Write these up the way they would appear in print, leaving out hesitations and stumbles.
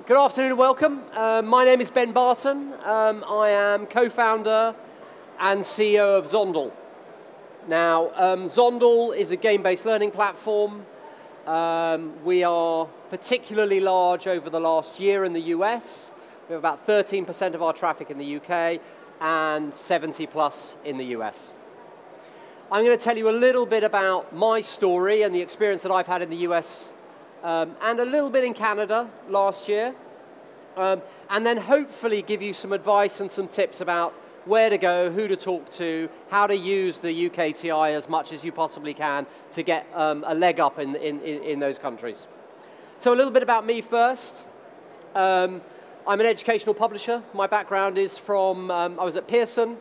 Good afternoon and welcome. My name is Ben Barton. I am co-founder and CEO of Zondle. Now, Zondle is a game-based learning platform. We are particularly large over the last year in the US. We have about 13% of our traffic in the UK and 70 plus in the US. I'm going to tell you a little bit about my story and the experience that I've had in the US and a little bit in Canada last year, and then hopefully give you some advice and some tips about where to go, who to talk to, how to use the UKTI as much as you possibly can to get a leg up in those countries. So a little bit about me first. I'm an educational publisher. My background is from, I was at Pearson,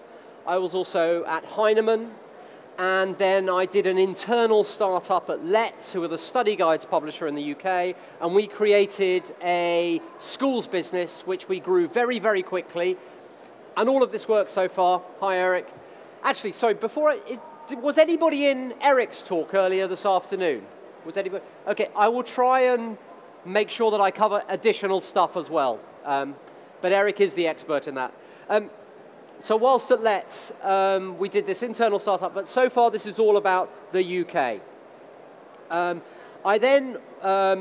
I was also at Heinemann, and then I did an internal startup at Let's, who are the study guides publisher in the UK, and we created a schools business, which we grew very, very quickly. And all of this work so far. Hi, Eric. Actually, sorry, was anybody in Eric's talk earlier this afternoon? Was anybody? Okay, I will try and make sure that I cover additional stuff as well. But Eric is the expert in that. So whilst at Let's, we did this internal startup, but so far this is all about the UK. I then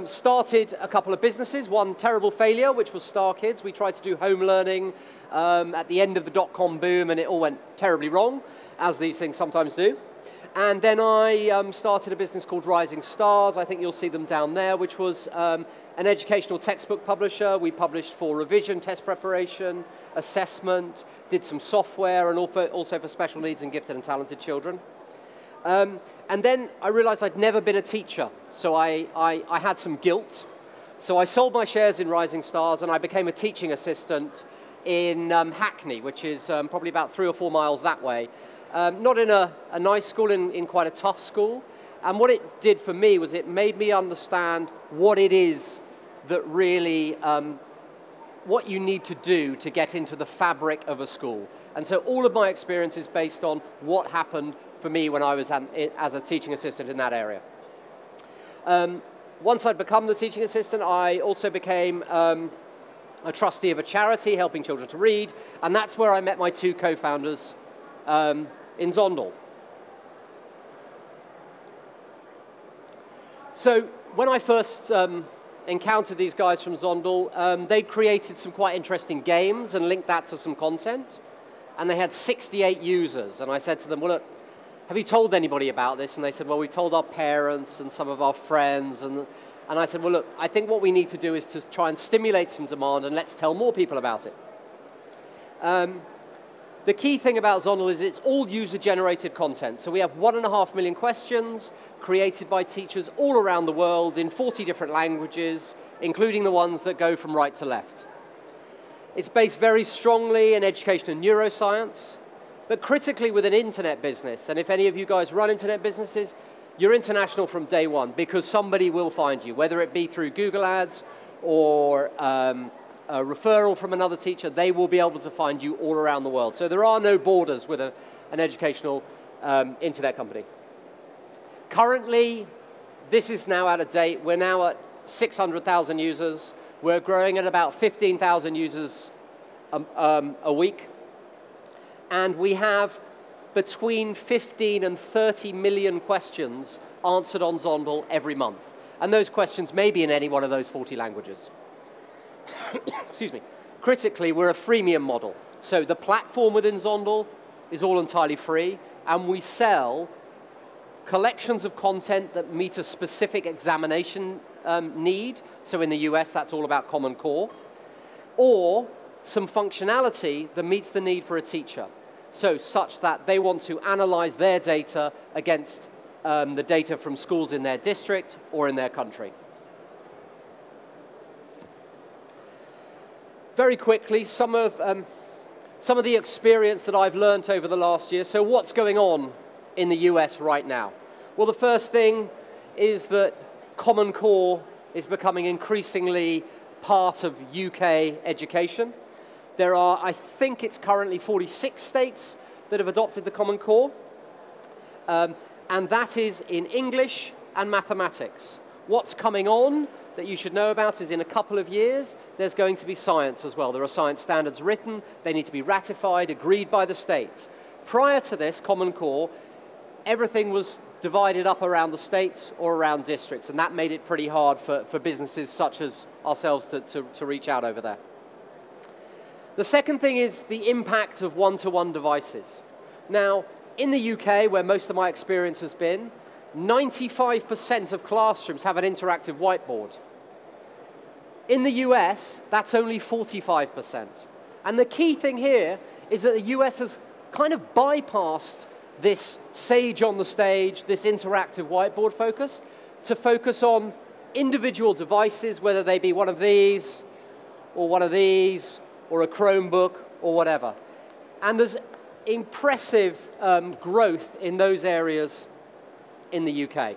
started a couple of businesses, one terrible failure, which was Star Kids. We tried to do home learning at the end of the dot-com boom, and it all went terribly wrong, as these things sometimes do. And then I started a business called Rising Stars. I think you'll see them down there, which was an educational textbook publisher. We published for revision, test preparation, assessment, did some software, and also for special needs and gifted and talented children. And then I realized I'd never been a teacher, so I had some guilt. So I sold my shares in Rising Stars, and I became a teaching assistant in Hackney, which is probably about 3 or 4 miles that way. Not in a nice school, in quite a tough school. And what it did for me was it made me understand what it is that really, what you need to do to get into the fabric of a school. And so all of my experience is based on what happened for me when I was as a teaching assistant in that area. Once I'd become the teaching assistant, I also became a trustee of a charity helping children to read, and that's where I met my 2 co-founders in Zondle. So when I first encountered these guys from Zondle, they'd created some quite interesting games and linked that to some content, and they had 68 users, and I said to them, well, look, have you told anybody about this? And they said, well, we told our parents and some of our friends, and I said, well, look, I think what we need to do is to try and stimulate some demand, and let's tell more people about it. The key thing about Zondle is it's all user-generated content. So we have 1.5 million questions created by teachers all around the world in 40 different languages, including the ones that go from right to left. It's based very strongly in education and neuroscience, but critically with an internet business. And if any of you guys run internet businesses, you're international from day one because somebody will find you, whether it be through Google Ads or a referral from another teacher, they will be able to find you all around the world. So there are no borders with an educational internet company. Currently, this is now out of date. We're now at 600,000 users. We're growing at about 15,000 users a week. And we have between 15 and 30 million questions answered on Zondle every month. And those questions may be in any one of those 40 languages. Excuse me. Critically, we're a freemium model. So the platform within Zondle is all entirely free, and we sell collections of content that meet a specific examination need. So in the US, that's all about Common Core. Or some functionality that meets the need for a teacher. So such that they want to analyze their data against the data from schools in their district or in their country. Very quickly, some of the experience that I've learned over the last year. So what's going on in the US right now? Well, the first thing is that Common Core is becoming increasingly part of UK education. There are, I think it's currently 46 states that have adopted the Common Core, and that is in English and mathematics. What's coming on that you should know about is in a couple of years, there's going to be science as well. There are science standards written, they need to be ratified, agreed by the states. Prior to this, Common Core, everything was divided up around the states or around districts, and that made it pretty hard for businesses such as ourselves to reach out over there. The second thing is the impact of one-to-one devices. Now, in the UK, where most of my experience has been, 95% of classrooms have an interactive whiteboard. In the US, that's only 45%. And the key thing here is that the US has kind of bypassed this sage on the stage, this interactive whiteboard focus, to focus on individual devices, whether they be one of these, or one of these, or a Chromebook, or whatever. And there's impressive growth in those areas in the UK.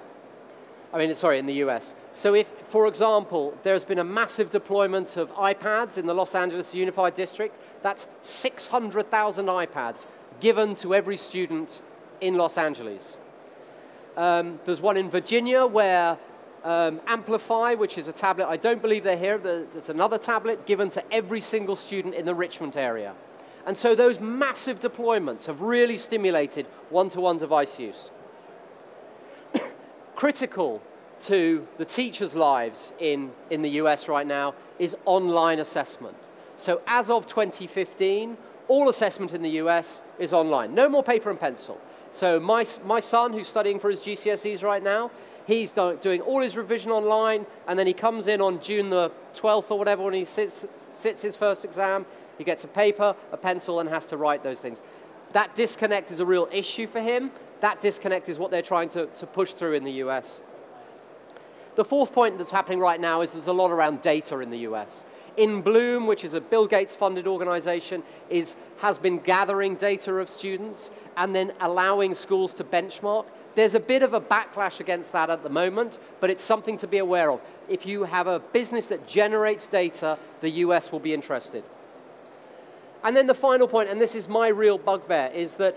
In the US. So if, for example, there's been a massive deployment of iPads in the Los Angeles Unified District, that's 600,000 iPads given to every student in Los Angeles. There's one in Virginia where Amplify, which is a tablet, I don't believe they're here, there's another tablet given to every single student in the Richmond area. And so those massive deployments have really stimulated one-to-one device use. Critical to the teachers' lives in the US right now is online assessment. So as of 2015, all assessment in the US is online. No more paper and pencil. So my son, who's studying for his GCSEs right now, he's doing all his revision online, and then he comes in on June the 12th or whatever when he sits his first exam. He gets a paper, a pencil, and has to write those things. That disconnect is a real issue for him. That disconnect is what they're trying to push through in the US. The fourth point that's happening right now is there's a lot around data in the US. In Bloom, which is a Bill Gates-funded organization, has been gathering data of students and then allowing schools to benchmark. There's a bit of a backlash against that at the moment, but it's something to be aware of. If you have a business that generates data, the US will be interested. And then the final point, and this is my real bugbear, is that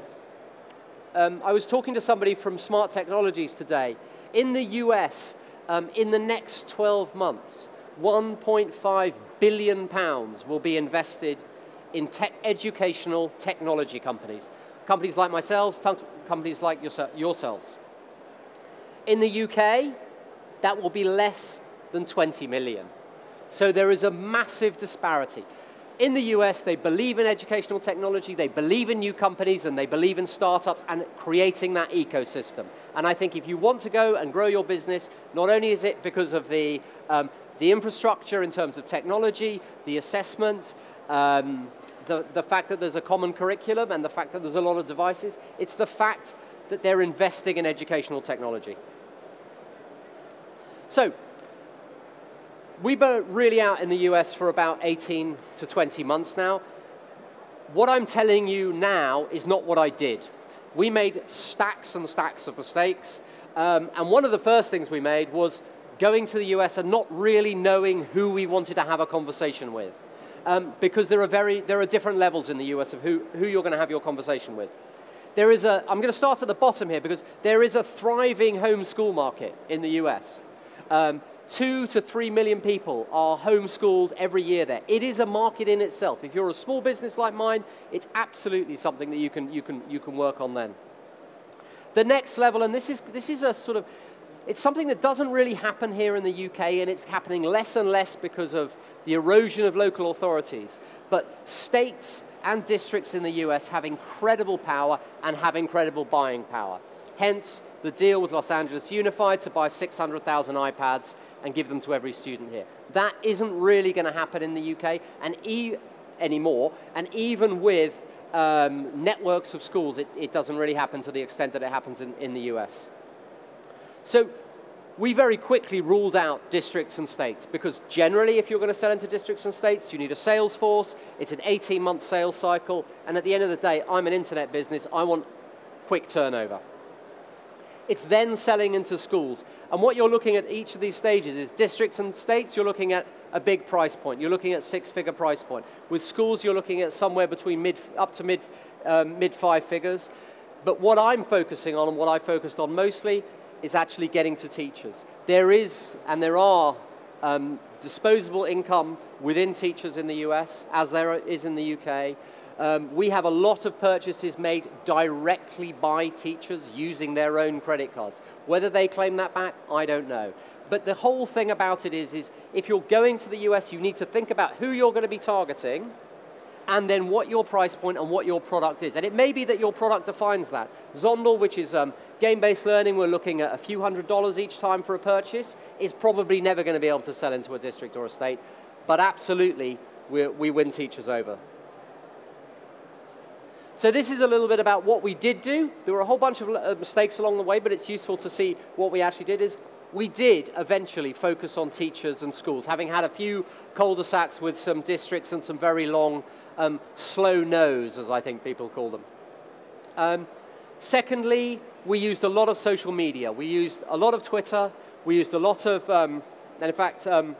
I was talking to somebody from Smart Technologies today. In the US, in the next 12 months, £1.5 billion will be invested in educational technology companies. Companies like myself, companies like yourselves. In the UK, that will be less than 20 million. So there is a massive disparity. In the US, they believe in educational technology, they believe in new companies, and they believe in startups and creating that ecosystem. And I think if you want to go and grow your business, not only is it because of the infrastructure in terms of technology, the assessment, the fact that there's a common curriculum, and the fact that there's a lot of devices, it's the fact that they're investing in educational technology. So, we've been really out in the US for about 18 to 20 months now. What I'm telling you now is not what I did. We made stacks and stacks of mistakes, and one of the first things we made was going to the US and not really knowing who we wanted to have a conversation with, because there are different levels in the US of who you're going to have your conversation with. I'm going to start at the bottom here because there is a thriving homeschool market in the US. 2 to 3 million people are homeschooled every year there. It is a market in itself. If you're a small business like mine, it's absolutely something that you can work on then. The next level, and this is a sort of, it's something that doesn't really happen here in the UK, and it's happening less and less because of the erosion of local authorities. But states and districts in the US have incredible power and have incredible buying power. Hence, the deal with Los Angeles Unified to buy 600,000 iPads and give them to every student here. That isn't really going to happen in the UK anymore, and even with networks of schools, it doesn't really happen to the extent that it happens in the US. So we very quickly ruled out districts and states, because generally if you're going to sell into districts and states, you need a sales force, it's an 18-month sales cycle, and at the end of the day, I'm an internet business, I want quick turnover. It's then selling into schools. And what you're looking at each of these stages is districts and states, you're looking at a big price point. You're looking at six-figure price point. With schools, you're looking at somewhere between up to mid five figures. But what I'm focusing on, and what I focused on mostly, is actually getting to teachers. There are disposable income within teachers in the US, as there is in the UK. We have a lot of purchases made directly by teachers using their own credit cards. Whether they claim that back, I don't know. But the whole thing about it is if you're going to the US, you need to think about who you're going to be targeting, and then what your price point and what your product is. And it may be that your product defines that. Zondle, which is game-based learning, we're looking at a few $100s each time for a purchase, is probably never going to be able to sell into a district or a state. But absolutely, we win teachers over. So this is a little bit about what we did do. There were a whole bunch of mistakes along the way, but it's useful to see what we actually did is we did eventually focus on teachers and schools, having had a few cul-de-sacs with some districts and some very long, slow no's, as I think people call them. Secondly, we used a lot of social media. We used a lot of Twitter. We used a lot of, and in fact, a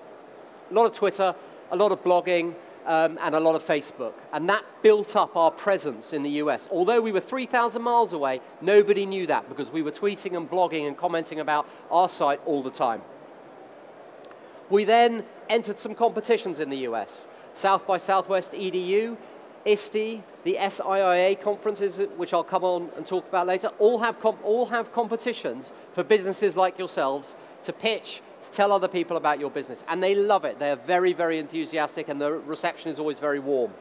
lot of Twitter, a lot of blogging, and a lot of Facebook. And that built up our presence in the US. Although we were 3,000 miles away, nobody knew that because we were tweeting and blogging and commenting about our site all the time. We then entered some competitions in the US. South by Southwest EDU, ISTE, the SIIA conferences, which I'll come on and talk about later, all have competitions for businesses like yourselves to pitch, to tell other people about your business. And they love it. They're very, very enthusiastic, and the reception is always very warm.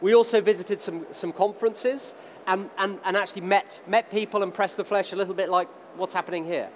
We also visited some conferences and actually met people and pressed the flesh a little bit like what's happening here.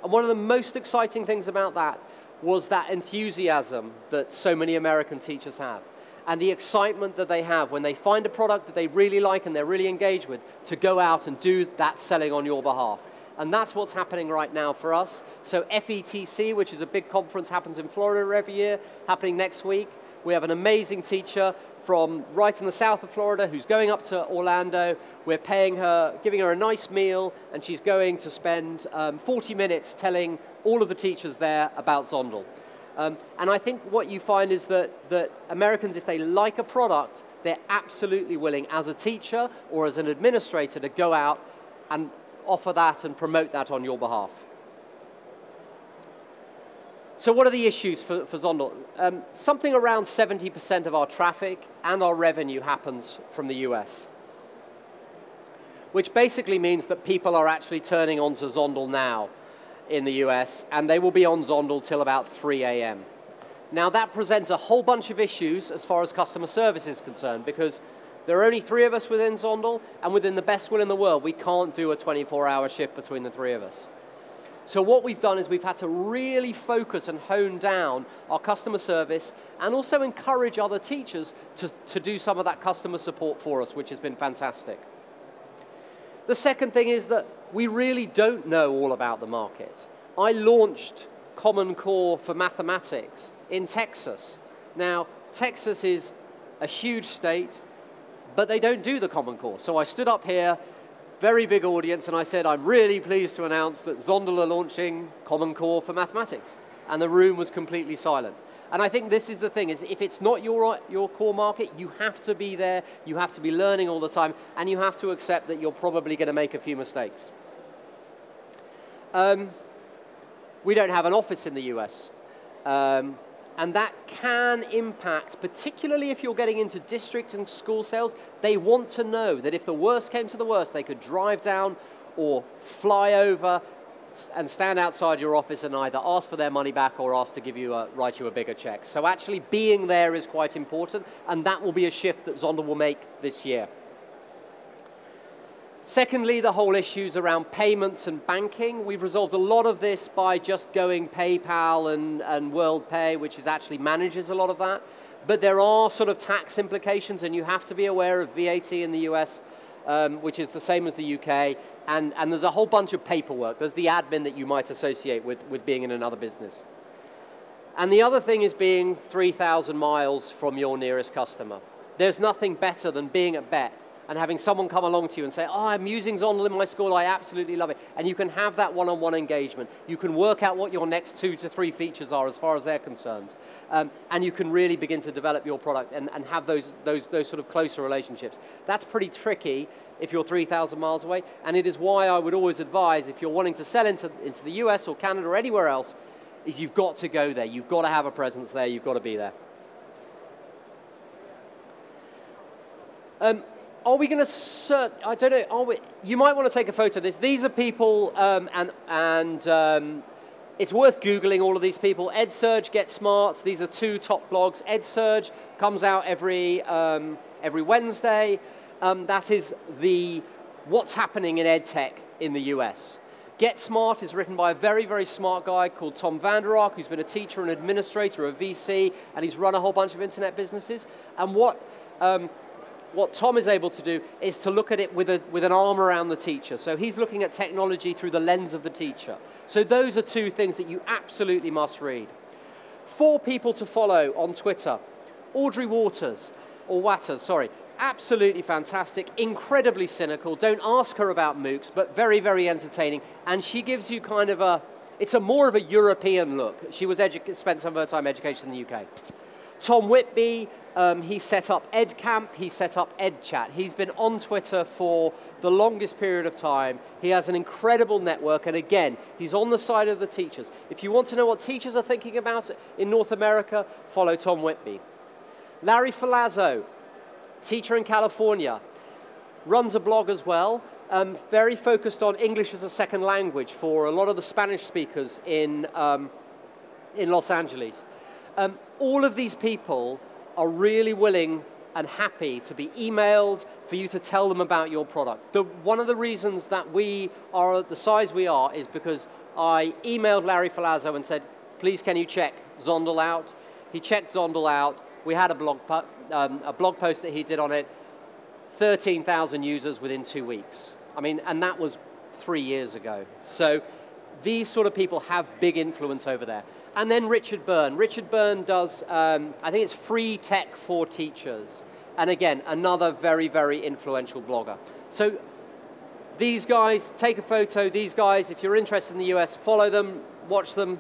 And one of the most exciting things about that was that enthusiasm that so many American teachers have, and the excitement that they have when they find a product that they really like and they're really engaged with, to go out and do that selling on your behalf. And that's what's happening right now for us. So FETC, which is a big conference, happens in Florida every year, happening next week. We have an amazing teacher from right in the south of Florida who's going up to Orlando. We're paying her, giving her a nice meal, and she's going to spend 40 minutes telling all of the teachers there about Zondle. And I think what you find is that Americans, if they like a product, they're absolutely willing, as a teacher or as an administrator, to go out and offer that and promote that on your behalf. So what are the issues for Zondle? Something around 70% of our traffic and our revenue happens from the US, which basically means that people are actually turning on to Zondle now in the US, and they will be on Zondle till about 3 a.m. Now that presents a whole bunch of issues as far as customer service is concerned, because there are only 3 of us within Zondle, and within the best will in the world, we can't do a 24-hour shift between the 3 of us. So what we've done is we've had to really focus and hone down our customer service, and also encourage other teachers to do some of that customer support for us, which has been fantastic. The second thing is that we really don't know all about the market. I launched Common Core for mathematics in Texas. Now, Texas is a huge state, but they don't do the Common Core. So I stood up here, very big audience, and I said, I'm really pleased to announce that Zondle are launching Common Core for mathematics. And the room was completely silent. And I think this is the thing, is if it's not your core market, you have to be there, you have to be learning all the time, and you have to accept that you're probably going to make a few mistakes. We don't have an office in the US. And that can impact, particularly if you're getting into district and school sales. They want to know that if the worst came to the worst, they could drive down or fly over and stand outside your office and either ask for their money back or ask to write you a bigger check. So actually being there is quite important, and that will be a shift that Zondle will make this year. Secondly, the whole issues around payments and banking. We've resolved a lot of this by just going PayPal and WorldPay, which actually manages a lot of that. But there are sort of tax implications, and you have to be aware of VAT in the US, which is the same as the UK. And there's a whole bunch of paperwork. There's the admin that you might associate with being in another business. And the other thing is being 3,000 miles from your nearest customer. There's nothing better than being at BET and having someone come along to you and say, oh, I'm using Zondle in my school, I absolutely love it. And you can have that one-on-one engagement. You can work out what your next 2 to 3 features are as far as they're concerned. And you can really begin to develop your product and have those sort of closer relationships. That's pretty tricky if you're 3,000 miles away. And it is why I would always advise, if you're wanting to sell into the US or Canada or anywhere else, is you've got to go there. You've got to have a presence there. You've got to be there. Are we going to search? I don't know. Are we? You might want to take a photo of this. These are people, it's worth Googling all of these people. EdSurge, Get Smart. These are two top blogs. EdSurge comes out every Wednesday. That is the what's happening in edtech in the US. Get Smart is written by a very, very smart guy called Tom Vander Ark, who's been a teacher and administrator, a VC, and he's run a whole bunch of internet businesses. And what Tom is able to do is to look at it with an arm around the teacher. So he's looking at technology through the lens of the teacher. So those are two things that you absolutely must read. 4 people to follow on Twitter. Audrey Waters, sorry. Absolutely fantastic, incredibly cynical. Don't ask her about MOOCs, but very, very entertaining. And she gives you kind of it's more of a European look. She spent some of her time education in the UK. Tom Whitby, he set up EdCamp, he set up EdChat. He's been on Twitter for the longest period of time. He has an incredible network, and again, he's on the side of the teachers. If you want to know what teachers are thinking about in North America, follow Tom Whitby. Larry Filazzo, teacher in California, runs a blog as well, very focused on English as a second language for a lot of the Spanish speakers in Los Angeles. All of these people are really willing and happy to be emailed for you to tell them about your product. One of the reasons that we are the size we are is because I emailed Larry Filazzo and said, please can you check Zondle out? He checked Zondle out. We had a blog post that he did on it, 13,000 users within 2 weeks. I mean, and that was 3 years ago. So these sort of people have big influence over there. And then Richard Byrne. Richard Byrne does, I think it's free tech for teachers. And again, another very, very influential blogger. So these guys, take a photo. These guys, if you're interested in the US, follow them, watch them.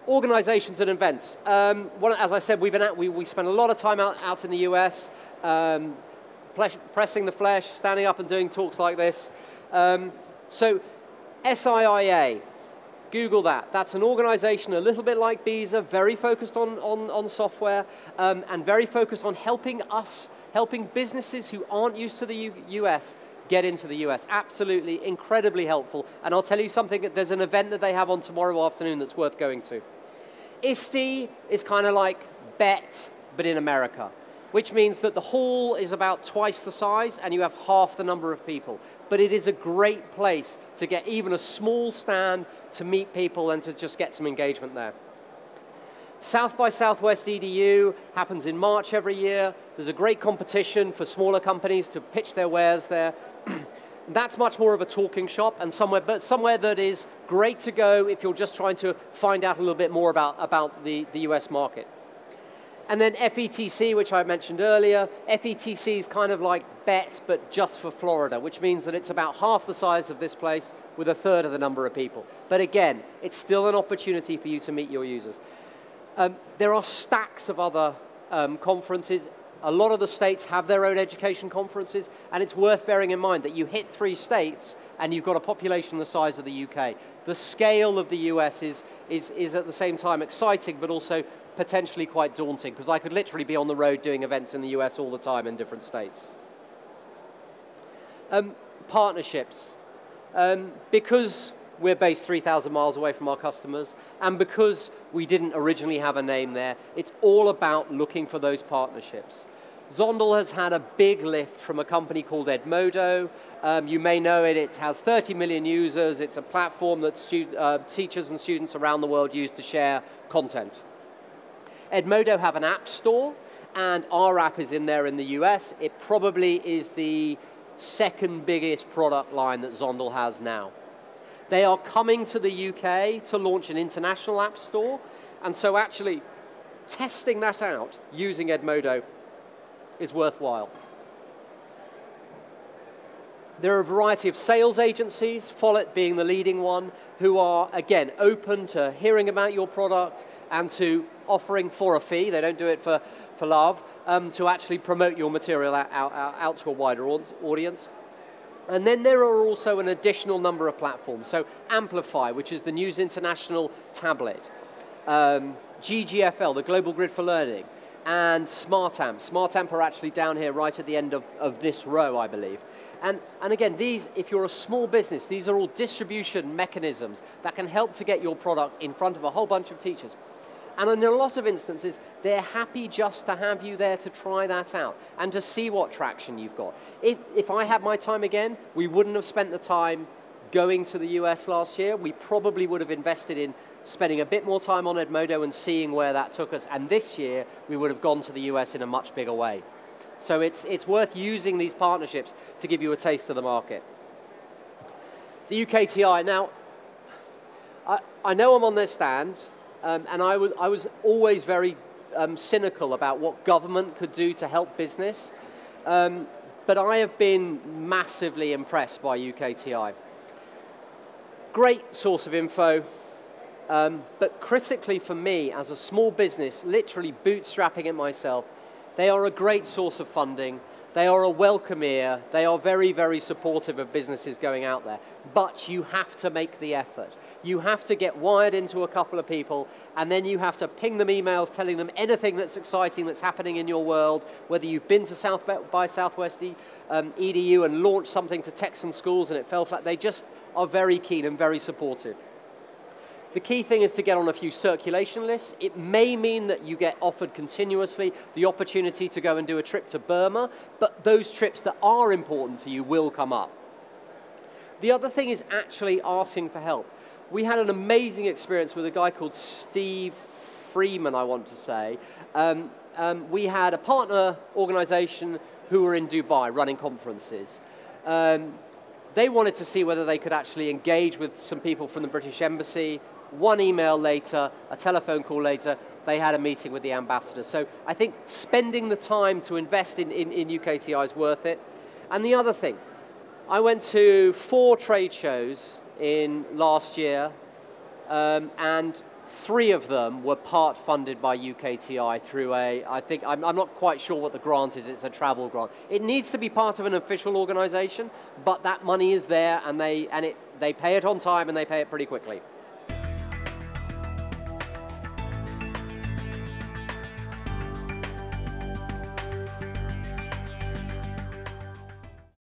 Organizations and events. As I said, we spend a lot of time out in the US, pressing the flesh, standing up and doing talks like this. So SIIA, Google that. That's an organization a little bit like Beezer, very focused on software, and very focused on helping businesses who aren't used to the US get into the US. Absolutely, incredibly helpful. And I'll tell you something, there's an event that they have on tomorrow afternoon that's worth going to. ISTE is kind of like BET, but in America, which means that the hall is about twice the size and you have half the number of people. But it is a great place to get even a small stand to meet people and to just get some engagement there. South by Southwest EDU happens in March every year. There's a great competition for smaller companies to pitch their wares there. That's much more of a talking shop and somewhere that is great to go if you're just trying to find out a little bit more about the US market. And then FETC, which I mentioned earlier. FETC is kind of like BET, but just for Florida, which means that it's about half the size of this place with a third of the number of people. But again, it's still an opportunity for you to meet your users. There are stacks of other conferences. A lot of the states have their own education conferences, and it's worth bearing in mind that you hit 3 states and you've got a population the size of the UK. The scale of the US is at the same time exciting, but also potentially quite daunting, because I could literally be on the road doing events in the US all the time in different states. Partnerships. Because we're based 3,000 miles away from our customers, and because we didn't originally have a name there, it's all about looking for those partnerships. Zondle has had a big lift from a company called Edmodo. You may know it. It has 30 million users. It's a platform that teachers and students around the world use to share content. Edmodo have an app store, and our app is in there in the US. It probably is the second biggest product line that Zondle has now. They are coming to the UK to launch an international app store, and so actually testing that out using Edmodo is worthwhile. There are a variety of sales agencies, Follett being the leading one, who are, again, open to hearing about your product and to offering for a fee, they don't do it for love, to actually promote your material out to a wider audience. And then there are also an additional number of platforms. So Amplify, which is the News International tablet, GGFL, the Global Grid for Learning, and SmartAmp. SmartAmp are actually down here right at the end of this row, I believe. And again, these, if you're a small business, these are all distribution mechanisms that can help to get your product in front of a whole bunch of teachers. And in a lot of instances, they're happy just to have you there to try that out and to see what traction you've got. If I had my time again, we wouldn't have spent the time going to the US last year. We probably would have invested in spending a bit more time on Edmodo and seeing where that took us. And this year, we would have gone to the US in a much bigger way. So it's worth using these partnerships to give you a taste of the market. The UKTI, now, I know I'm on their stand, and I was always very cynical about what government could do to help business, but I have been massively impressed by UKTI. Great source of info, but critically for me, as a small business, literally bootstrapping it myself, they are a great source of funding. They are a welcome ear. They are very, very supportive of businesses going out there. But you have to make the effort. You have to get wired into a couple of people, and then you have to ping them emails telling them anything that's exciting that's happening in your world, whether you've been to South by Southwest EDU and launched something to Texan schools and it fell flat. They just are very keen and very supportive. The key thing is to get on a few circulation lists. It may mean that you get offered continuously the opportunity to go and do a trip to Burma, but those trips that are important to you will come up. The other thing is actually asking for help. We had an amazing experience with a guy called Steve Freeman, I want to say. We had a partner organization who were in Dubai running conferences. They wanted to see whether they could actually engage with some people from the British Embassy. One email later, a telephone call later, they had a meeting with the ambassador. So I think spending the time to invest in UKTI is worth it. And the other thing, I went to 4 trade shows in last year, and 3 of them were part funded by UKTI through I'm not quite sure what the grant is, it's a travel grant. It needs to be part of an official organization, but that money is there, and they pay it on time and they pay it pretty quickly.